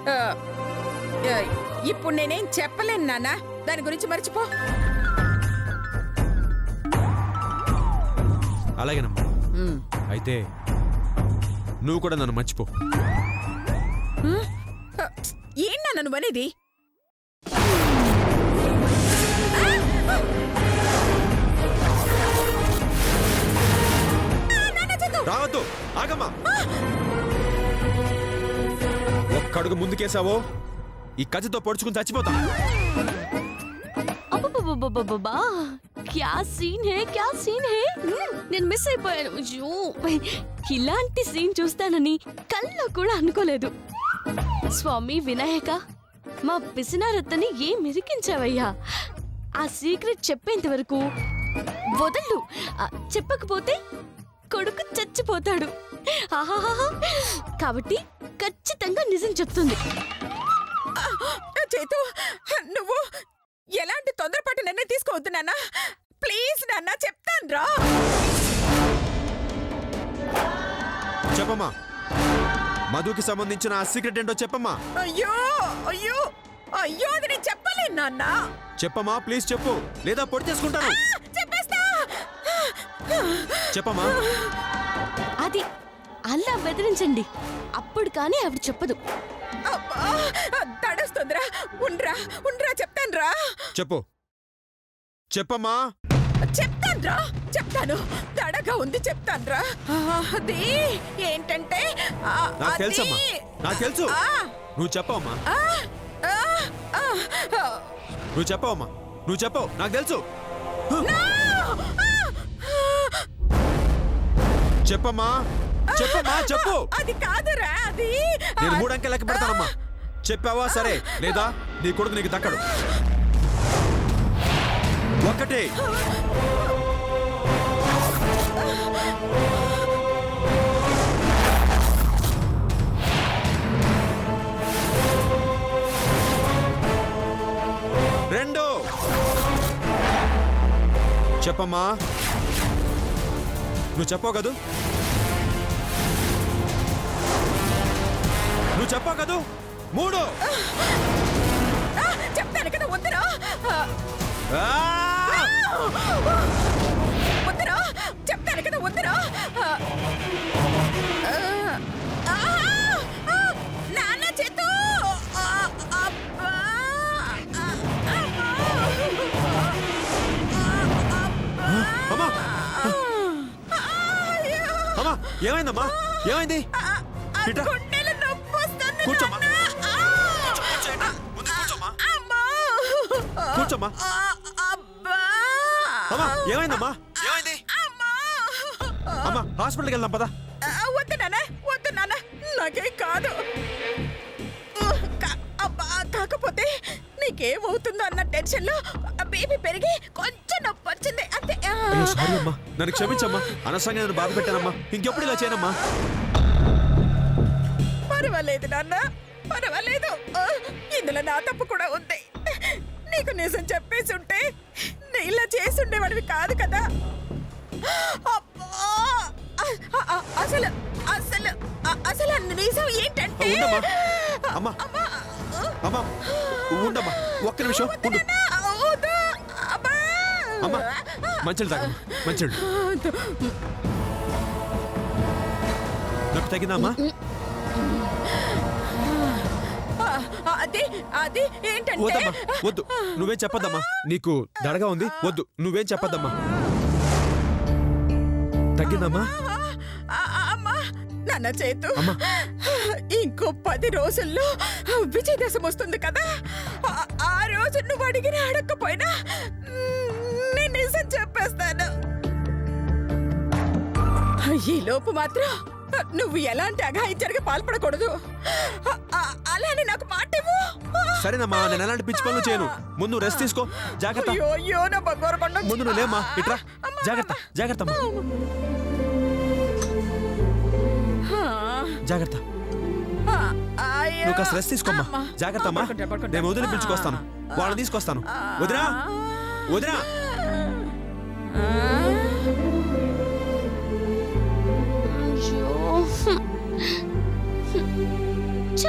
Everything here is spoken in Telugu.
ఆ, ఆ, ఇప్పుడు నేనేం చెప్పలేను నాన్న, దాని గురించి మర్చిపో. అలాగేనమ్మా. అయితే నువ్వు కూడా నన్ను మర్చిపో. ఏం నాన్న నువ్వు అనేది? రావద్దు, ఆగమ్మా. ఒక్కడుగు ముందుకేసావో ఈ కత్తితో పొడుచుకుని చచ్చిపోతా. అబ్బబ్బబ్బబ్బబ్బా, క్యా సీన్ హే, క్యా సీన్ హే. నేను మిస్ అయిపోయాను. అయ్యో, ఇలాంటి సీన్ చూస్తానని కల్లో కూడా అనుకోలేదు. స్వామి వినాయక, మా పిసినారత్తని ఏం మిరికించావయ్యా. ఆ సీక్రెట్ చెప్పేంత వరకు వదలు. చెప్పకపోతే కొడుకు చచ్చిపోతాడు. ఆహాహా, కాబట్టి ఖచ్చితంగా నిజం చెప్తుంది. చేతు, నువ్వు ఎలాంటి తొందరపాటు నిర్ణయం తీసుకోవద్దు నాన్న. ప్లీజ్ నాన్న, చెప్తాను రా. చెప్పమ్మా, మధుకి సంబంధించిన ఆ సీక్రెట్ ఏంటో చెప్పమ్మా. అయ్యో అయ్యో అయ్యో, అది నేను చెప్పలేను నాన్న. చెప్పమ్మా, ప్లీజ్ చెప్పు, లేదా పొడి చేసుకుంటాను. చెప్పేస్తా. చెప్పమ్మా. అది అలా బెదిరించండి, అప్పుడు కానీ ఆవిడ చెప్పదు. తడొస్తుందిరా, ఉండ్రా ఉండ్రా, చెప్తాను రా. చెప్పు, చెప్పమ్మా. చెప్తాను, తడగా ఉంది, చెప్తాను రా. అది ఏంటంటే నాకు తెలుసమ్మా, నాకు తెలుసు. నువ్వు చెప్పవమ్మా, నువ్వు చెప్పవమ్మా, నువ్వు చెప్పవు, నాకు తెలుసు. చెప్పమ్మా, చెప్పమ్మా, చెప్పు. అది కాదురా, అది నేను 3 అంకెలు లెక్క పెడతానమ్మా. చెప్పావా సరే, లేదా నీ కొడుకు నీకు దక్కడు. 1 2 చెప్పమ్మా, నువ్వు చెప్పావు కదూ, నువ్వు చెప్పావు కదూ. 3 చెప్తాను కదా, వద్దురా వద్దురా, చెప్తాను కదా, వద్దురా. నాన్న చేతు. అమ్మా, ఏమైందమ్మా, ఏమైంది? గుండెలు నొప్పి వస్తుంది. కూర్చోమ్మా, కూర్చోమ్మా. అమ్మా, ఏమైందమ్మా, ఏమైంది? అమ్మా, హాస్పిటల్కి వెళ్దాం పదా. వద్దు నాన్న, వద్దు నాన్న, నాకేం కాదు. కాకపోతే నీకేమవుతుందో అన్న టెన్షన్ లో బేబీ పెరిగి కొంచెం నొప్పి వచ్చింది అంతే. సారీ అమ్మా, నన్ను క్షమించమ్మా. అనవసరంగా నేను బాధ పెట్టానమ్మా. ఇంకెప్పుడు ఇలా చేయనమ్మా. పర్వాలేదు నాన్న, పర్వాలేదు. ఇందులో నా తప్పు కూడా ఉంది. నీకు నిజం చెప్పేసి ఉంటే నీ ఇలా చేసి ఉండేవాడివి కాదు కదా. అసలు అసలు అసలు నిజం ఏంటంటే, అమ్మా అమ్మా ఉండమ్మా, 1 నిమిషం ఉండు. అమ్మా, మంచిది తాగమ్మా, మంచిది. నొప్పి తగ్గిందా అమ్మా? అది అది ఏంటంటే. వద్దమ్మా, వద్దు, నువ్వేం చెప్పద్దమ్మా. నీకు దడగా ఉంది, వద్దు, నువ్వేం చెప్పద్దమ్మా. తగ్గిందమ్మా? అమ్మా, నాన్న చేతు, ఇంకో 10 రోజుల్లో విజయదశమి వస్తుంది కదా. ఆ రోజు నువ్వు అడిగిన అడగకపోయినా నేను నిజం చెప్పేస్తాను. ఈ లోపు మాత్రం నువ్వు ఎలాంటి అఘాయిత్యానికి పాల్పడకూడదు. అలానే నాకు మాట ఇవ్వు. సరేనమ్మా, నేను ఎలాంటి పిచ్చి పనులు చేయను. ముందు రెస్ట్ తీసుకో, జాగ్రత్త. అయ్యో, నా బంగారు కొండ. ముందు నువ్వు లేమ్మా, ఇట్రా. జాగ్రత్త, జాగ్రత్త అమ్మా, జాగ్రత్త. నువ్వు కాస్త రెస్ట్ తీసుకోమ్మా, జాగ్రత్త అమ్మా. నేను వదిలి పిలుచుకొస్తాను, వాళ్ళని తీసుకొస్తాను. వదినా, వదినా. ఛ